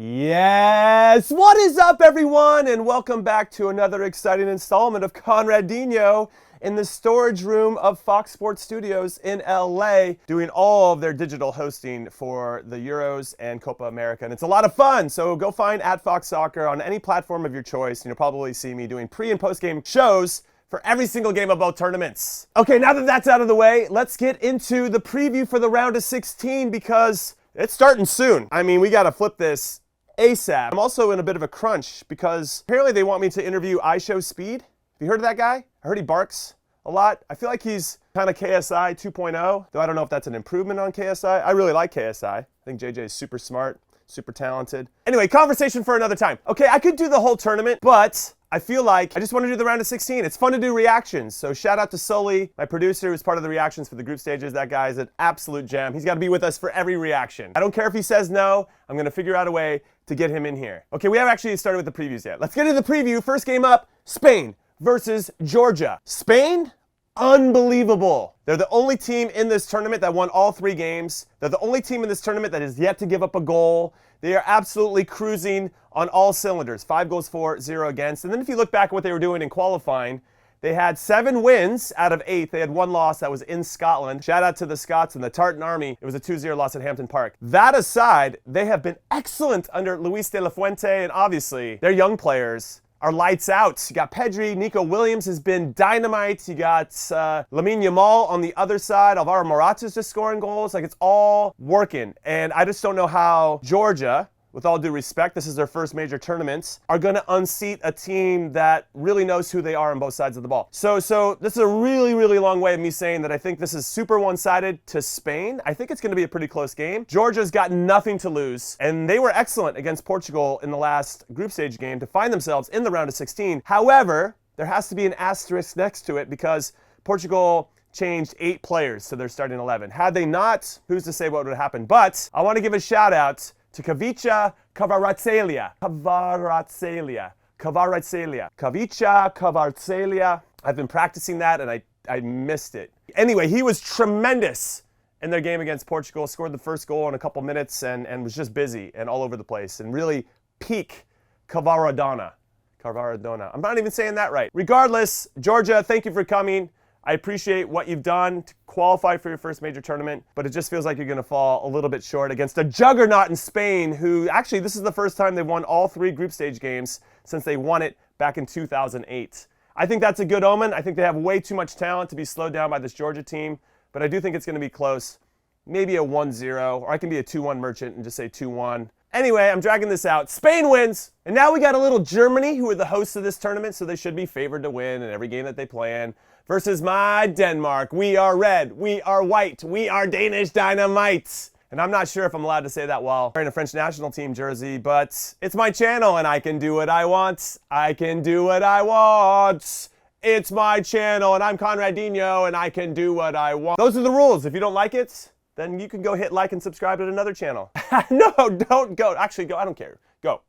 Yes! What is up, everyone? And welcome back to another exciting installment of Conradinho in the storage room of Fox Sports Studios in LA, doing all of their digital hosting for the Euros and Copa America. And it's a lot of fun, so go find @FoxSoccer on any platform of your choice, and you'll probably see me doing pre- and post-game shows for every single game of both tournaments. Okay, now that that's out of the way, let's get into the preview for the round of 16 because it's starting soon. I mean, we gotta flip this ASAP. I'm also in a bit of a crunch because apparently they want me to interview iShowSpeed. Have you heard of that guy? I heard he barks a lot. I feel like he's kind of KSI 2.0, though I don't know if that's an improvement on KSI. I really like KSI. I think JJ is super smart, super talented. Anyway, conversation for another time. Okay, I could do the whole tournament, but I feel like I just want to do the round of 16. It's fun to do reactions. So shout out to Sully, my producer, who's part of the reactions for the group stages. That guy is an absolute gem. He's got to be with us for every reaction. I don't care if he says no. I'm going to figure out a way to get him in here. Okay, we haven't actually started with the previews yet. Let's get into the preview. First game up, Spain versus Georgia. Spain, unbelievable. They're the only team in this tournament that won all 3 games. They're the only team in this tournament that has yet to give up a goal. They are absolutely cruising on all cylinders. 5 goals for, 0 against. And then if you look back at what they were doing in qualifying, they had 7 wins out of 8. They had 1 loss that was in Scotland. Shout out to the Scots and the Tartan Army. It was a 2-0 loss at Hampton Park. That aside, they have been excellent under Luis de la Fuente, and obviously their young players are lights out. You got Pedri, Nico Williams has been dynamite. You got Lamine Yamal on the other side. Alvaro Morata's just scoring goals. Like, it's all working. And I just don't know how Georgia, with all due respect, this is their first major tournament, are going to unseat a team that really knows who they are on both sides of the ball. So this is a really, really long way of me saying that I think this is super one-sided to Spain. I think it's going to be a pretty close game. Georgia's got nothing to lose, and they were excellent against Portugal in the last group stage game to find themselves in the round of 16. However, there has to be an asterisk next to it because Portugal changed 8 players to their starting 11. Had they not, who's to say what would have happened? But I want to give a shout out to Kavicha Kvaratskhelia. Kavicha Kvaratskhelia. I've been practicing that and I missed it. Anyway, he was tremendous in their game against Portugal. Scored the first goal in a couple minutes and was just busy and all over the place and really peak Kvaradona. I'm not even saying that right. Regardless, Georgia, thank you for coming. I appreciate what you've done to qualify for your first major tournament, but it just feels like you're going to fall a little bit short against a juggernaut in Spain who, actually, this is the first time they've won all 3 group stage games since they won it back in 2008. I think that's a good omen. I think they have way too much talent to be slowed down by this Georgia team, but I do think it's going to be close. Maybe a 1-0, or I can be a 2-1 merchant and just say 2-1. Anyway, I'm dragging this out. Spain wins, and now we got a little Germany, who are the hosts of this tournament, so they should be favored to win in every game that they play in, versus my Denmark. We are red, we are white, we are Danish dynamite. And I'm not sure if I'm allowed to say that while wearing a French national team jersey, but it's my channel and I can do what I want. I can do what I want. It's my channel and I'm Conradinho and I can do what I want. Those are the rules. If you don't like it, then you can go hit like and subscribe to another channel. No, don't go. Actually, go. I don't care. Go.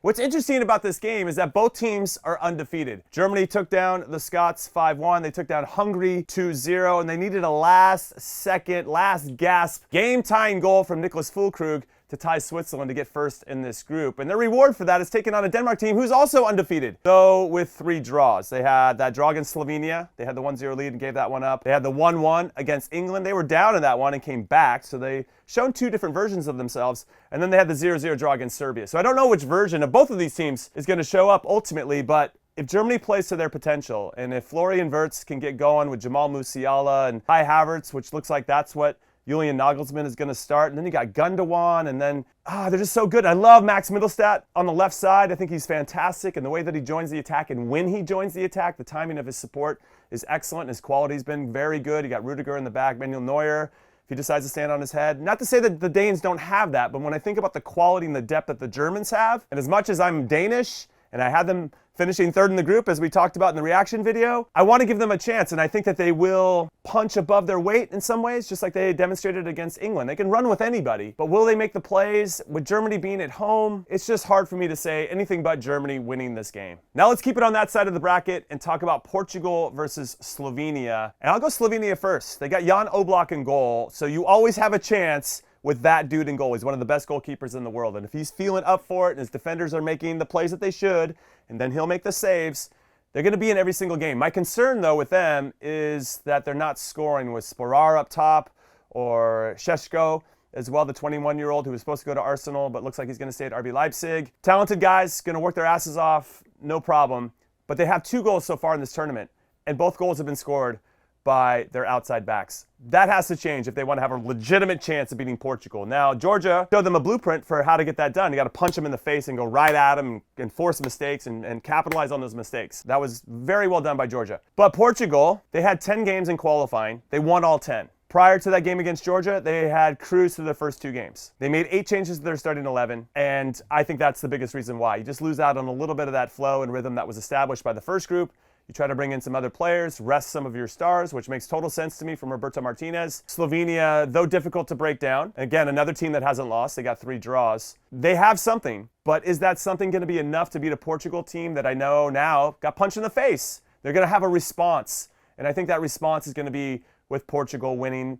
What's interesting about this game is that both teams are undefeated. Germany took down the Scots 5-1. They took down Hungary 2-0, and they needed a last-second, last-gasp, game-tying goal from Niklas Füllkrug to tie Switzerland to get first in this group. And their reward for that is taking on a Denmark team who's also undefeated, though with 3 draws. They had that draw against Slovenia. They had the 1-0 lead and gave that one up. They had the 1-1 against England. They were down in that one and came back, so they shown 2 different versions of themselves. And then they had the 0-0 draw against Serbia. So I don't know which version of both of these teams is going to show up ultimately, but if Germany plays to their potential, and if Florian Wirtz can get going with Jamal Musiala and Kai Havertz, which looks like that's what Julian Nagelsmann is going to start. And then you got Gundogan, and then, they're just so good. I love Max Mittelstadt on the left side. I think he's fantastic, and the way that he joins the attack and when he joins the attack, the timing of his support is excellent. His quality's been very good. You got Rudiger in the back, Manuel Neuer, if he decides to stand on his head. Not to say that the Danes don't have that, but when I think about the quality and the depth that the Germans have, and as much as I'm Danish, and I had them finishing 3rd in the group, as we talked about in the reaction video, I want to give them a chance, and I think that they will punch above their weight in some ways, just like they demonstrated against England. They can run with anybody, but will they make the plays? With Germany being at home, it's just hard for me to say anything but Germany winning this game. Now let's keep it on that side of the bracket and talk about Portugal versus Slovenia. And I'll go Slovenia first. They got Jan Oblak in goal, so you always have a chance with that dude in goal. He's one of the best goalkeepers in the world. And if he's feeling up for it and his defenders are making the plays that they should, and then he'll make the saves, they're going to be in every single game. My concern, though, with them is that they're not scoring with Sporar up top or Šeško as well, the 21-year-old who was supposed to go to Arsenal but looks like he's going to stay at RB Leipzig. Talented guys, going to work their asses off, no problem. But they have 2 goals so far in this tournament, and both goals have been scored by their outside backs. That has to change if they want to have a legitimate chance of beating Portugal. Now, Georgia showed them a blueprint for how to get that done. You got to punch them in the face and go right at them and force mistakes and capitalize on those mistakes. That was very well done by Georgia. But Portugal, they had 10 games in qualifying. They won all 10. Prior to that game against Georgia, they had cruised through their first 2 games. They made 8 changes to their starting 11, and I think that's the biggest reason why. You just lose out on a little bit of that flow and rhythm that was established by the first group. You try to bring in some other players, rest some of your stars, which makes total sense to me from Roberto Martinez. Slovenia, though difficult to break down, again, another team that hasn't lost. They got 3 draws. They have something, but is that something going to be enough to beat a Portugal team that I know now got punched in the face? They're going to have a response, and I think that response is going to be with Portugal winning.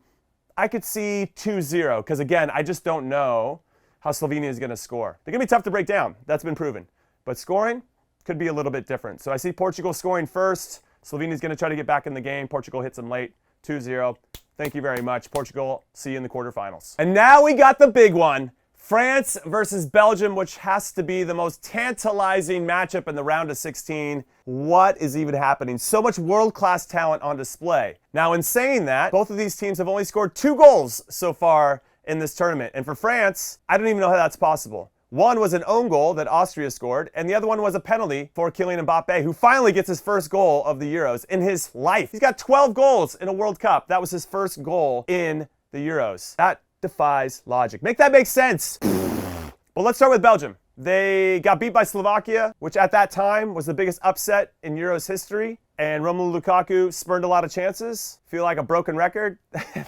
I could see 2-0, because again, I just don't know how Slovenia is going to score. They're going to be tough to break down. That's been proven. But scoring could be a little bit different. So I see Portugal scoring first. Slovenia is going to try to get back in the game. Portugal hits them late, 2-0. Thank you very much. Portugal, see you in the quarterfinals. And now we got the big one. France versus Belgium, which has to be the most tantalizing matchup in the round of 16. What is even happening? So much world-class talent on display. Now, in saying that, both of these teams have only scored 2 goals so far in this tournament. And for France, I don't even know how that's possible. One was an own goal that Austria scored, and the other one was a penalty for Kylian Mbappe, who finally gets his first goal of the Euros in his life. He's got 12 goals in a World Cup. That was his first goal in the Euros. That defies logic. Make that make sense. Well, let's start with Belgium. They got beat by Slovakia, which at that time was the biggest upset in Euros history. And Romelu Lukaku spurned a lot of chances. Feel like a broken record.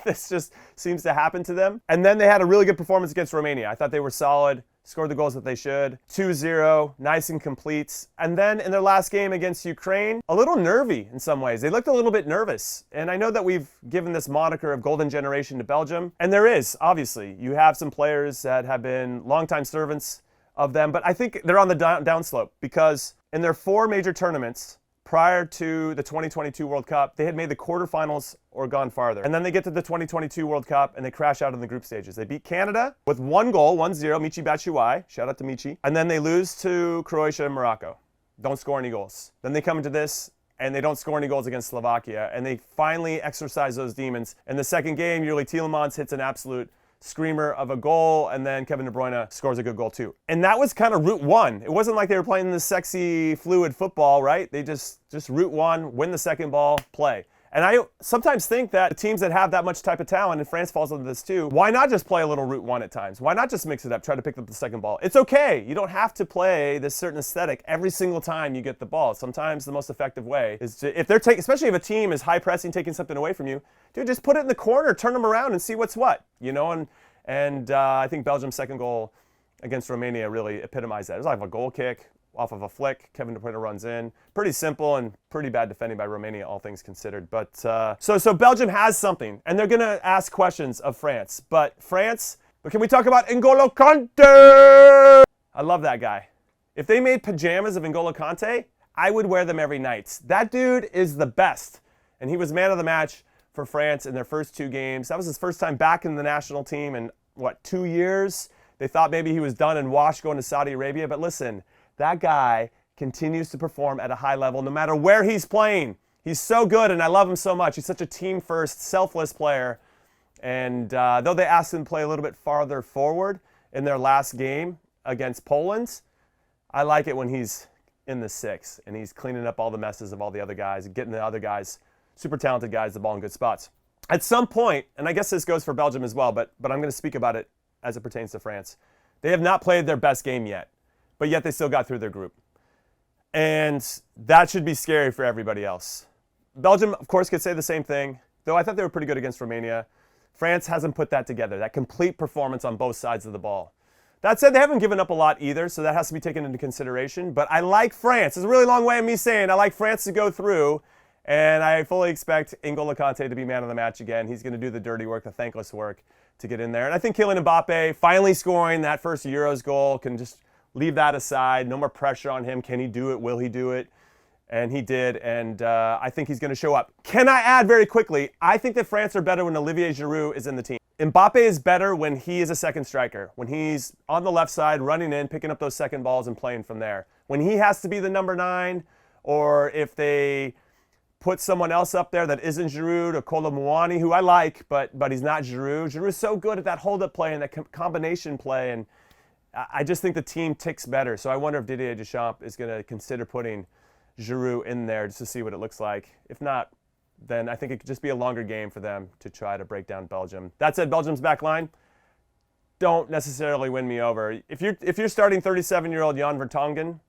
This just seems to happen to them. And then they had a really good performance against Romania. I thought they were solid. Scored the goals that they should. 2-0, nice and complete. And then in their last game against Ukraine, a little nervy in some ways. They looked a little bit nervous. And I know that we've given this moniker of golden generation to Belgium. And there is, obviously. You have some players that have been longtime servants of them. But I think they're on the downslope because in their 4 major tournaments prior to the 2022 World Cup, they had made the quarterfinals or gone farther. And then they get to the 2022 World Cup and they crash out in the group stages. They beat Canada with 1 goal, 1-0, Michy Batshuayi. Shout out to Michy. And then they lose to Croatia and Morocco. Don't score any goals. Then they come into this and they don't score any goals against Slovakia. And they finally exercise those demons. In the second game, Yuri Tielemans hits an absolute screamer of a goal, and then Kevin De Bruyne scores a good goal too. And that was kind of route 1. It wasn't like they were playing this sexy, fluid football, right? They just route 1, win the second ball, play. And I sometimes think that the teams that have that much type of talent, and France falls into this too, why not just play a little route 1 at times? Why not just mix it up, try to pick up the second ball? It's okay. You don't have to play this certain aesthetic every single time you get the ball. Sometimes the most effective way is to, if they're taking, especially if a team is high pressing, taking something away from you, dude, just put it in the corner, turn them around and see what's what, you know? And I think Belgium's second goal against Romania really epitomized that. It was like a goal kick off of a flick. Kevin De Bruyne runs in. Pretty simple and pretty bad defending by Romania, all things considered. But so Belgium has something, and they're going to ask questions of France. But can we talk about N'Golo Kante? I love that guy. If they made pajamas of N'Golo Kante, I would wear them every night. That dude is the best. And he was man of the match for France in their first 2 games. That was his first time back in the national team in, 2 years? They thought maybe he was done and washed going to Saudi Arabia. But listen, that guy continues to perform at a high level no matter where he's playing. He's so good, and I love him so much. He's such a team-first, selfless player. And though they asked him to play a little bit farther forward in their last game against Poland, I like it when he's in the 6 and he's cleaning up all the messes of all the other guys and getting the other guys, super talented guys, the ball in good spots. At some point, and I guess this goes for Belgium as well, but I'm going to speak about it as it pertains to France. They have not played their best game yet, but yet they still got through their group. And that should be scary for everybody else. Belgium, of course, could say the same thing, though I thought they were pretty good against Romania. France hasn't put that together, that complete performance on both sides of the ball. That said, they haven't given up a lot either, so that has to be taken into consideration. But I like France. It's a really long way of me saying I like France to go through, and I fully expect N'Golo Kante to be man of the match again. He's going to do the dirty work, the thankless work. to get in there. And I think Kylian Mbappe finally scoring that first Euros goal can just leave that aside. No more pressure on him. Can he do it? Will he do it? And he did, and I think he's going to show up. Can I add very quickly, I think that France are better when Olivier Giroud is in the team. Mbappe is better when he is a second striker, when he's on the left side, running in, picking up those second balls and playing from there. When he has to be the number 9, or if they put someone else up there that isn't Giroud, or Kolo Muani, who I like, but he's not Giroud. Giroud is so good at that hold-up play and that combination play, and I just think the team ticks better. So I wonder if Didier Deschamps is going to consider putting Giroud in there just to see what it looks like. If not, then I think it could just be a longer game for them to try to break down Belgium. That said, Belgium's back line don't necessarily win me over. If you're starting 37-year-old Jan Vertonghen,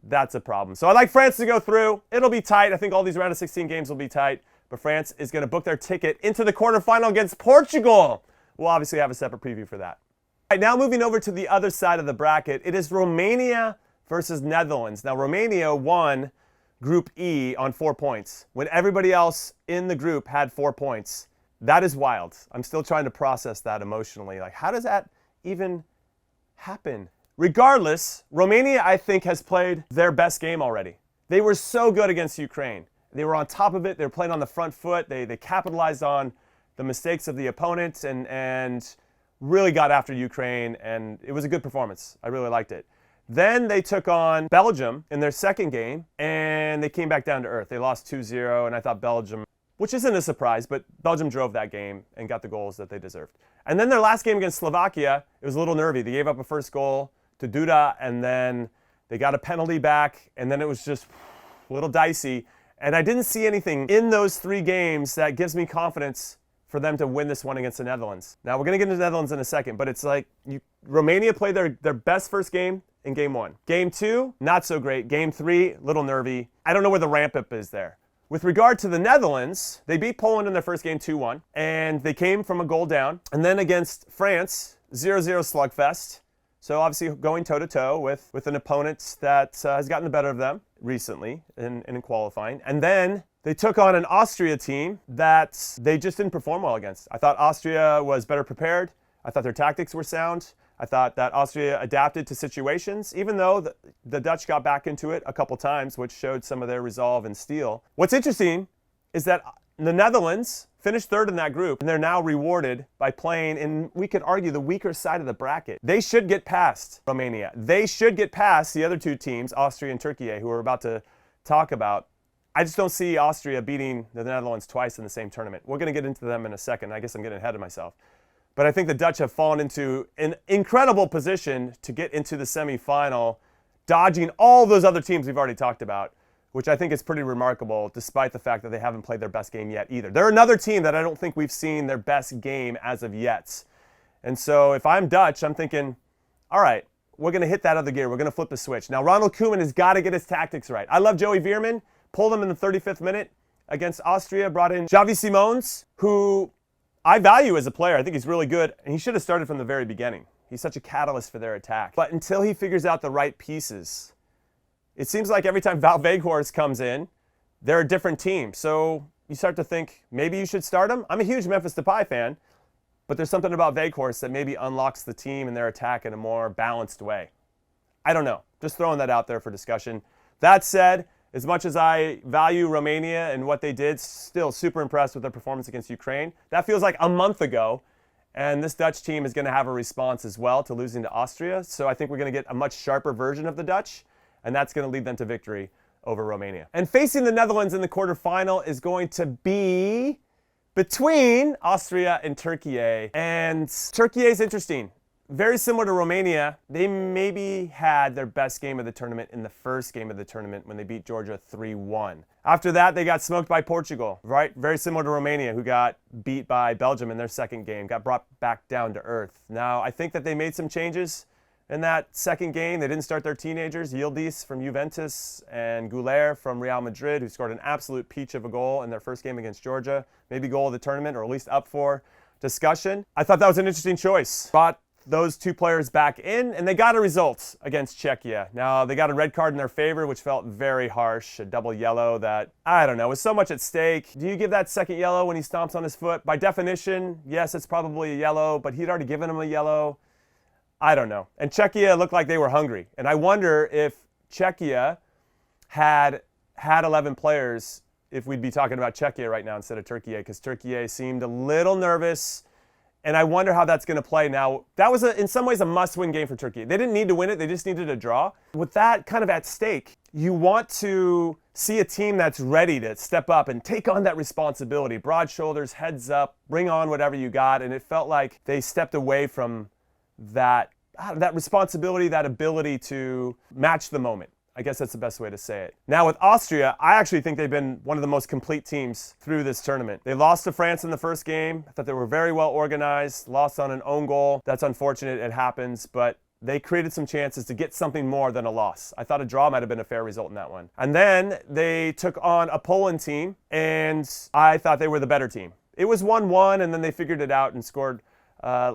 that's a problem. So I like France to go through. It'll be tight. I think all these round of 16 games will be tight, but France is going to book their ticket into the quarterfinal against Portugal. We'll obviously have a separate preview for that. All right, now moving over to the other side of the bracket, it is Romania versus Netherlands. Now, Romania won Group E on 4 points when everybody else in the group had 4 points. That is wild. I'm still trying to process that emotionally. Like, how does that even happen? Regardless, Romania, I think, has played their best game already. They were so good against Ukraine. They were on top of it. They were playing on the front foot. They capitalized on the mistakes of the opponents and really got after Ukraine, and it was a good performance. I really liked it. Then they took on Belgium in their second game, and they came back down to earth. They lost 2-0, and I thought Belgium, which isn't a surprise, but Belgium drove that game and got the goals that they deserved. And then their last game against Slovakia, it was a little nervy. They gave up a first goal to Duda, and then they got a penalty back, and then it was just a little dicey. And I didn't see anything in those 3 games that gives me confidence for them to win this one against the Netherlands. Now, we're going to get into the Netherlands in a second, but it's like Romania played their best first game in Game 1. Game 2, not so great. Game 3, little nervy. I don't know where the ramp-up is there. With regard to the Netherlands, they beat Poland in their first game 2-1, and they came from a goal down. And then against France, 0-0 slugfest. So obviously going toe-to-toe with an opponent that has gotten the better of them recently in qualifying. And then they took on an Austria team that they just didn't perform well against. I thought Austria was better prepared. I thought their tactics were sound. I thought that Austria adapted to situations, even though the Dutch got back into it a couple times, which showed some of their resolve and steel. What's interesting is that the Netherlands finished third in that group, and they're now rewarded by playing in, we could argue, the weaker side of the bracket. They should get past Romania. They should get past the other 2 teams, Austria and Turkey, who we're about to talk about. I just don't see Austria beating the Netherlands twice in the same tournament. We're going to get into them in a second. I guess I'm getting ahead of myself. But I think the Dutch have fallen into an incredible position to get into the semifinal, dodging all those other teams we've already talked about, which I think is pretty remarkable, despite the fact that they haven't played their best game yet either. They're another team that I don't think we've seen their best game as of yet. And so if I'm Dutch, I'm thinking, all right, we're going to hit that other gear. We're going to flip the switch. Now, Ronald Koeman has got to get his tactics right. I love Joey Veerman. Pulled him in the 35th minute against Austria. Brought in Xavi Simons, who I value as a player. I think he's really good. And he should have started from the very beginning. He's such a catalyst for their attack. But until he figures out the right pieces, it seems like every time Val Weghorst comes in, they're a different team. So you start to think, maybe you should start him. I'm a huge Memphis Depay fan, but there's something about Weghorst that maybe unlocks the team and their attack in a more balanced way. I don't know. Just throwing that out there for discussion. That said, as much as I value Romania and what they did, still super impressed with their performance against Ukraine. That feels like a month ago, and this Dutch team is going to have a response as well to losing to Austria. So I think we're going to get a much sharper version of the Dutch, and that's going to lead them to victory over Romania. And facing the Netherlands in the quarterfinal is going to be between Austria and Turkey. And Turkey is interesting. Very similar to Romania, they maybe had their best game of the tournament in the first game of the tournament when they beat Georgia 3-1. After that, they got smoked by Portugal, right? Very similar to Romania, who got beat by Belgium in their second game, got brought back down to earth. Now, I think that they made some changes in that second game. They didn't start their teenagers, Yildiz from Juventus and Goulet from Real Madrid, who scored an absolute peach of a goal in their first game against Georgia. Maybe goal of the tournament, or at least up for discussion. I thought that was an interesting choice. Brought those two players back in, and they got a result against Czechia. Now, they got a red card in their favor, which felt very harsh, a double yellow that, I don't know, was so much at stake. Do you give that second yellow when he stomps on his foot? By definition, yes, it's probably a yellow, but he'd already given him a yellow. I don't know. And Czechia looked like they were hungry. And I wonder if Czechia had 11 players, if we'd be talking about Czechia right now instead of Turkey, because Turkey seemed a little nervous. And I wonder how that's going to play now. That was, in some ways, a must-win game for Turkey. They didn't need to win it. They just needed a draw. With that kind of at stake, you want to see a team that's ready to step up and take on that responsibility. Broad shoulders, heads up, bring on whatever you got. And it felt like they stepped away from that responsibility, that ability to match the moment. I guess that's the best way to say it. Now with Austria, I actually think they've been one of the most complete teams through this tournament. They lost to France in the first game. I thought they were very well organized, lost on an own goal. That's unfortunate, it happens, but they created some chances to get something more than a loss. I thought a draw might have been a fair result in that one. And then they took on a Poland team, and I thought they were the better team. It was 1-1, and then they figured it out and scored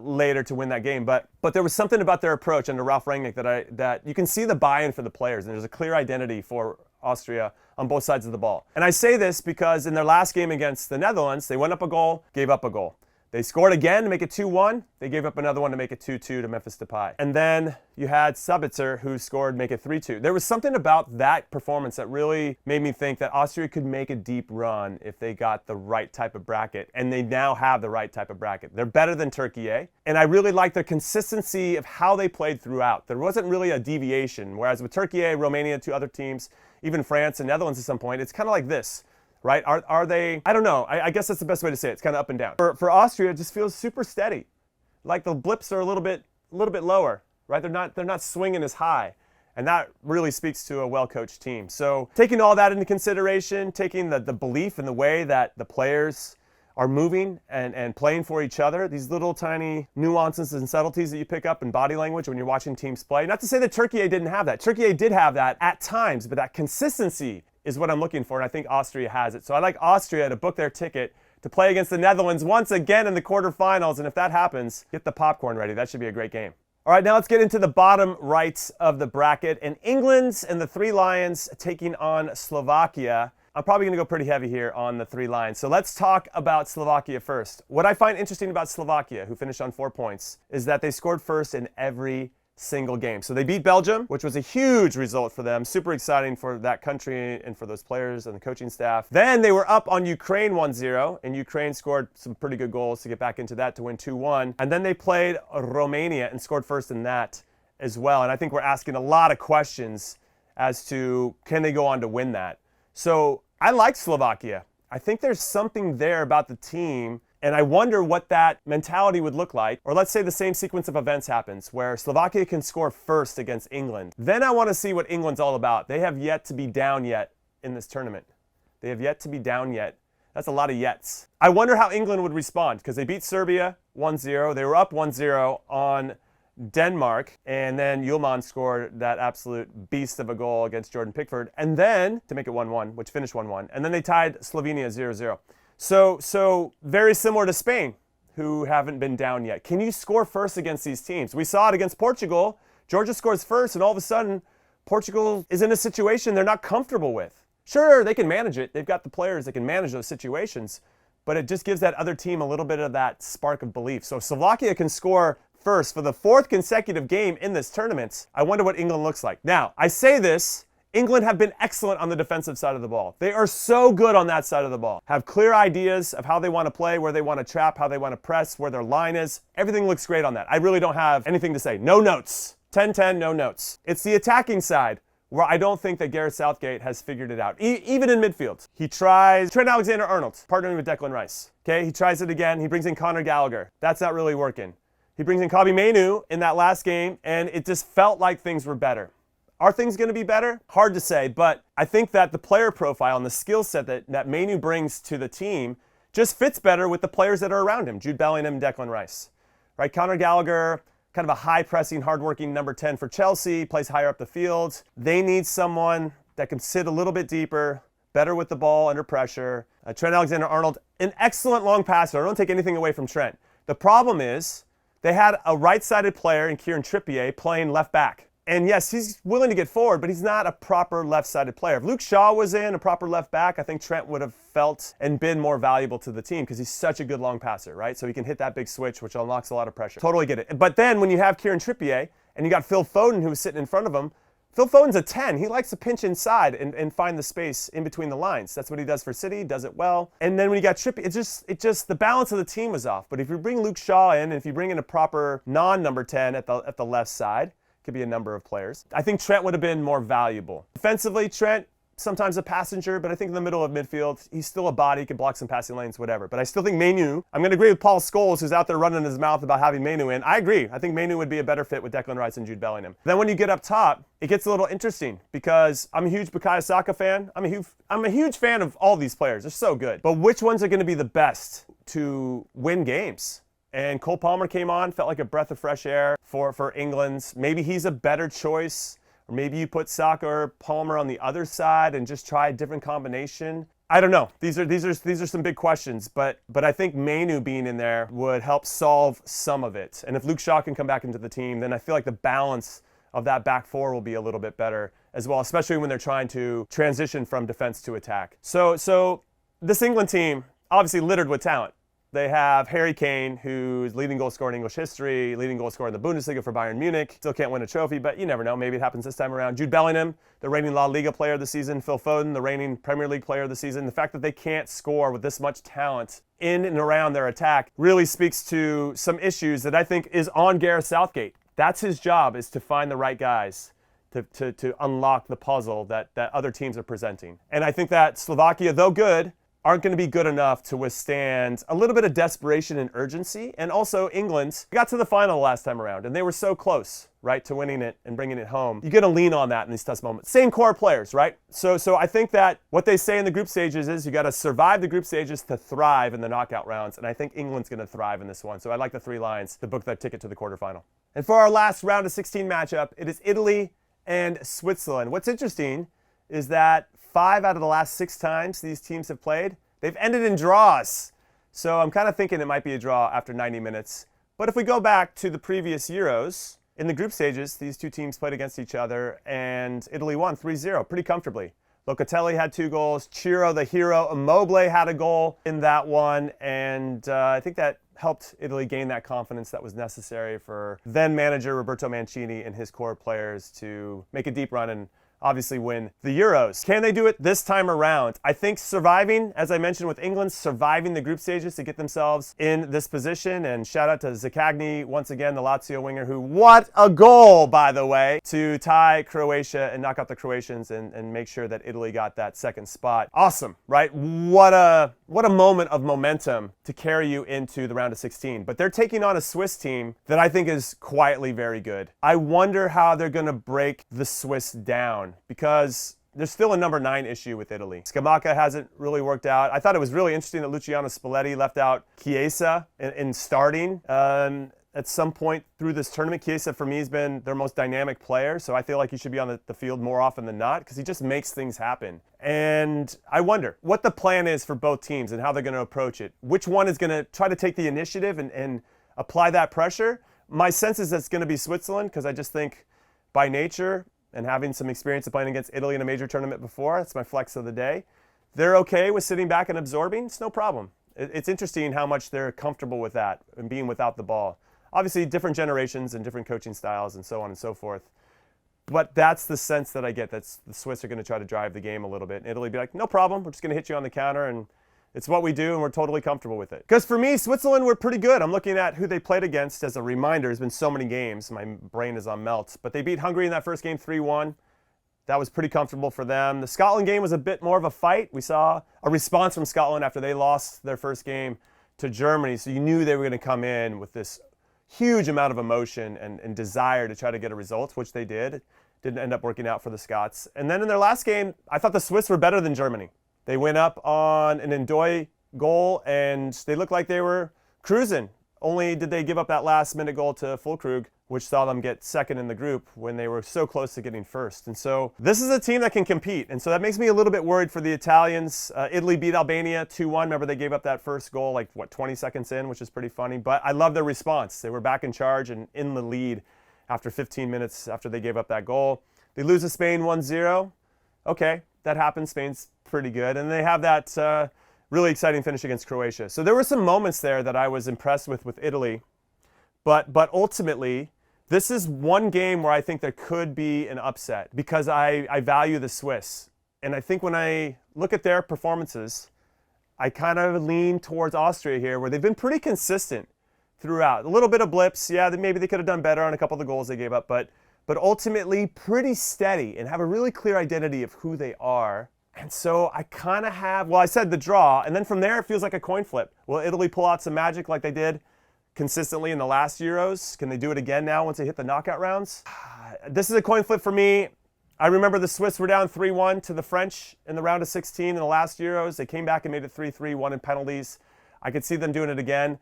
later to win that game. But there was something about their approach under Ralf Rangnick that you can see the buy-in for the players, and there's a clear identity for Austria on both sides of the ball. And I say this because in their last game against the Netherlands, they went up a goal, gave up a goal. They scored again to make it 2-1. They gave up another one to make it 2-2 to Memphis Depay. And then you had Sabitzer, who scored, make it 3-2. There was something about that performance that really made me think that Austria could make a deep run if they got the right type of bracket. And they now have the right type of bracket. They're better than Turkey. And I really like the consistency of how they played throughout. There wasn't really a deviation. Whereas with Turkey, Romania, two other teams, even France and Netherlands at some point, it's kind of like this. Right? Are they, I don't know. I guess that's the best way to say it. It's kind of up and down. For Austria, it just feels super steady. Like the blips are a little bit lower, right? They're not swinging as high. And that really speaks to a well-coached team. So taking all that into consideration, taking the belief in the way that the players are moving and playing for each other, these little tiny nuances and subtleties that you pick up in body language when you're watching teams play. Not to say that Turkey didn't have that. Turkey did have that at times, but that consistency is what I'm looking for, and I think Austria has it. So I like Austria to book their ticket to play against the Netherlands once again in the quarterfinals, and if that happens, get the popcorn ready. That should be a great game. All right, now let's get into the bottom right of the bracket, and England and the Three Lions taking on Slovakia. I'm probably going to go pretty heavy here on the Three Lions. So let's talk about Slovakia first. What I find interesting about Slovakia, who finished on 4 points, is that they scored first in every single game. So they beat Belgium, which was a huge result for them. Super exciting for that country and for those players and the coaching staff. Then they were up on Ukraine 1-0, and Ukraine scored some pretty good goals to get back into that to win 2-1. And then they played Romania and scored first in that as well. And I think we're asking a lot of questions as to can they go on to win that. So I like Slovakia. I think there's something there about the team, and I wonder what that mentality would look like. Or let's say the same sequence of events happens where Slovakia can score first against England. Then I want to see what England's all about. They have yet to be down yet in this tournament. They have yet to be down yet. That's a lot of yets. I wonder how England would respond, because they beat Serbia 1-0. They were up 1-0 on Denmark, and then Yulman scored that absolute beast of a goal against Jordan Pickford, and then to make it 1-1, which finished 1-1, and then they tied Slovenia 0-0. So very similar to Spain, who haven't been down yet. Can you score first against these teams? We saw it against Portugal. Georgia scores first, and all of a sudden, Portugal is in a situation they're not comfortable with. Sure, they can manage it. They've got the players that can manage those situations, but it just gives that other team a little bit of that spark of belief. So Slovakia can score first for the fourth consecutive game in this tournament. I wonder what England looks like. Now, I say this, England have been excellent on the defensive side of the ball. They are so good on that side of the ball. Have clear ideas of how they want to play, where they want to trap, how they want to press, where their line is. Everything looks great on that. I really don't have anything to say. No notes. 10-10, no notes. It's the attacking side where I don't think that Gareth Southgate has figured it out. Even in midfield. He tries Trent Alexander-Arnold, partnering with Declan Rice. Okay, he tries it again. He brings in Conor Gallagher. That's not really working. He brings in Kobbie Mainoo in that last game, and it just felt like things were better. Are things going to be better? Hard to say, but I think that the player profile and the skill set that Mainoo brings to the team just fits better with the players that are around him, Jude Bellingham and Declan Rice. Right? Conor Gallagher, kind of a high-pressing, hard-working number 10 for Chelsea, plays higher up the field. They need someone that can sit a little bit deeper, better with the ball under pressure. Trent Alexander-Arnold, an excellent long passer. I don't take anything away from Trent. The problem is they had a right-sided player in Kieran Trippier playing left back. And yes, he's willing to get forward, but he's not a proper left-sided player. If Luke Shaw was in a proper left back, I think Trent would have felt and been more valuable to the team because he's such a good long passer, right? So he can hit that big switch, which unlocks a lot of pressure. Totally get it. But then when you have Kieran Trippier and you got Phil Foden who was sitting in front of him, Phil Foden's a 10. He likes to pinch inside and find the space in between the lines. That's what he does for City, does it well. And then when you got Trippier, it just the balance of the team was off. But if you bring Luke Shaw in, and if you bring in a proper non-number 10 at the left side, could be a number of players, I think Trent would have been more valuable. Defensively, Trent, sometimes a passenger, but I think in the middle of midfield, he's still a body, can block some passing lanes, whatever. But I still think Mainu, I'm going to agree with Paul Scholes, who's out there running his mouth about having Mainu in. I agree. I think Mainu would be a better fit with Declan Rice and Jude Bellingham. Then when you get up top, it gets a little interesting because I'm a huge Bukayo Saka fan. I'm a huge fan of all these players. They're so good. But which ones are going to be the best to win games? And Cole Palmer came on, felt like a breath of fresh air for England. Maybe he's a better choice. Or maybe you put Saka or Palmer on the other side and just try a different combination. I don't know. These are some big questions, but I think Mainu being in there would help solve some of it. And if Luke Shaw can come back into the team, then I feel like the balance of that back four will be a little bit better as well, especially when they're trying to transition from defense to attack. So this England team, obviously littered with talent. They have Harry Kane, who's leading goal scorer in English history, leading goal scorer in the Bundesliga for Bayern Munich. Still can't win a trophy, but you never know. Maybe it happens this time around. Jude Bellingham, the reigning La Liga player of the season. Phil Foden, the reigning Premier League player of the season. The fact that they can't score with this much talent in and around their attack really speaks to some issues that I think is on Gareth Southgate. That's his job, is to find the right guys to unlock the puzzle that other teams are presenting. And I think that Slovakia, though good, aren't going to be good enough to withstand a little bit of desperation and urgency. And also England got to the final last time around, and they were so close, right, to winning it and bringing it home. You're going to lean on that in these tough moments. Same core players, right? So I think that what they say in the group stages is you got to survive the group stages to thrive in the knockout rounds, and I think England's going to thrive in this one. So I like the 3 lines to book that ticket to the quarterfinal. And for our last round of 16 matchup, it is Italy and Switzerland. What's interesting is that 5 out of the last 6 times these teams have played, they've ended in draws. So I'm kind of thinking it might be a draw after 90 minutes. But if we go back to the previous Euros, in the group stages, these two teams played against each other, and Italy won 3-0 pretty comfortably. Locatelli had 2 goals. Ciro, the hero, Immobile had a goal in that one, and I think that helped Italy gain that confidence that was necessary for then manager Roberto Mancini and his core players to make a deep run and obviously win the Euros. Can they do it this time around? I think surviving, as I mentioned with England, surviving the group stages to get themselves in this position. And shout out to Zaccagni, once again, the Lazio winger, who, what a goal, by the way, to tie Croatia and knock out the Croatians and make sure that Italy got that second spot. Awesome, right? What a moment of momentum to carry you into the round of 16. But they're taking on a Swiss team that I think is quietly very good. I wonder how they're going to break the Swiss down, because there's still a number 9 issue with Italy. Scamacca hasn't really worked out. I thought it was really interesting that Luciano Spalletti left out Chiesa in starting. At some point through this tournament, Chiesa for me has been their most dynamic player, so I feel like he should be on the field more often than not because he just makes things happen. And I wonder what the plan is for both teams and how they're going to approach it. Which one is going to try to take the initiative and apply that pressure? My sense is it's going to be Switzerland, because I just think by nature and having some experience of playing against Italy in a major tournament before, that's my flex of the day. They're okay with sitting back and absorbing. It's no problem. It's interesting how much they're comfortable with that and being without the ball. Obviously, different generations and different coaching styles and so on and so forth. But that's the sense that I get. That's the Swiss are going to try to drive the game a little bit. And Italy be like, no problem. We're just going to hit you on the counter, and it's what we do, and we're totally comfortable with it. Because for me, Switzerland were pretty good. I'm looking at who they played against as a reminder. There's been so many games. My brain is on melt. But they beat Hungary in that first game 3-1. That was pretty comfortable for them. The Scotland game was a bit more of a fight. We saw a response from Scotland after they lost their first game to Germany. So you knew they were going to come in with this huge amount of emotion and desire to try to get a result, which they did. It didn't end up working out for the Scots. And then in their last game, I thought the Swiss were better than Germany. They went up on an Ndoye goal, and they looked like they were cruising. Only did they give up that last-minute goal to Füllkrug which saw them get second in the group when they were so close to getting first. And so this is a team that can compete. And so that makes me a little bit worried for the Italians. Italy beat Albania 2-1. Remember, they gave up that first goal, like, 20 seconds in, which is pretty funny. But I love their response. They were back in charge and in the lead after 15 minutes after they gave up that goal. They lose to Spain 1-0. Okay, that happens. Spain's pretty good. And they have that really exciting finish against Croatia. So there were some moments there that I was impressed with Italy. But ultimately, this is one game where I think there could be an upset because I value the Swiss. And I think when I look at their performances, I kind of lean towards Austria here, where they've been pretty consistent throughout. A little bit of blips. Yeah, maybe they could have done better on a couple of the goals they gave up, but ultimately pretty steady and have a really clear identity of who they are. And so I kind of have, well, I said the draw, and then from there it feels like a coin flip. Will Italy pull out some magic like they did consistently in the last Euros? Can they do it again now once they hit the knockout rounds? This is a coin flip for me. I remember the Swiss were down 3-1 to the French in the round of 16 in the last Euros. They came back and made it 3-3, won in penalties. I could see them doing it again.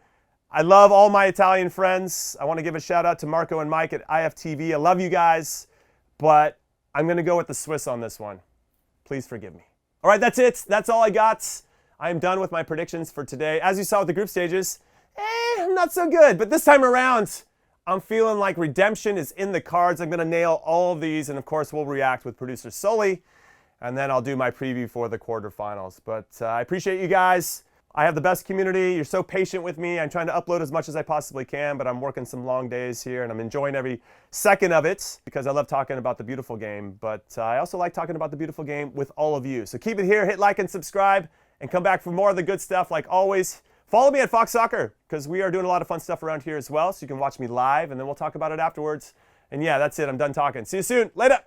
I love all my Italian friends. I want to give a shout out to Marco and Mike at IFTV. I love you guys, but I'm going to go with the Swiss on this one. Please forgive me. All right, that's it. That's all I got. I am done with my predictions for today. As you saw with the group stages, not so good. But this time around, I'm feeling like redemption is in the cards. I'm going to nail all of these. And of course, we'll react with producer Sully. And then I'll do my preview for the quarterfinals. But I appreciate you guys. I have the best community. You're so patient with me. I'm trying to upload as much as I possibly can, but I'm working some long days here, and I'm enjoying every second of it because I love talking about the beautiful game. But I also like talking about the beautiful game with all of you. So keep it here. Hit like and subscribe, and come back for more of the good stuff like always. Follow me at Fox Soccer because we are doing a lot of fun stuff around here as well, so you can watch me live, and then we'll talk about it afterwards. And yeah, that's it. I'm done talking. See you soon. Later.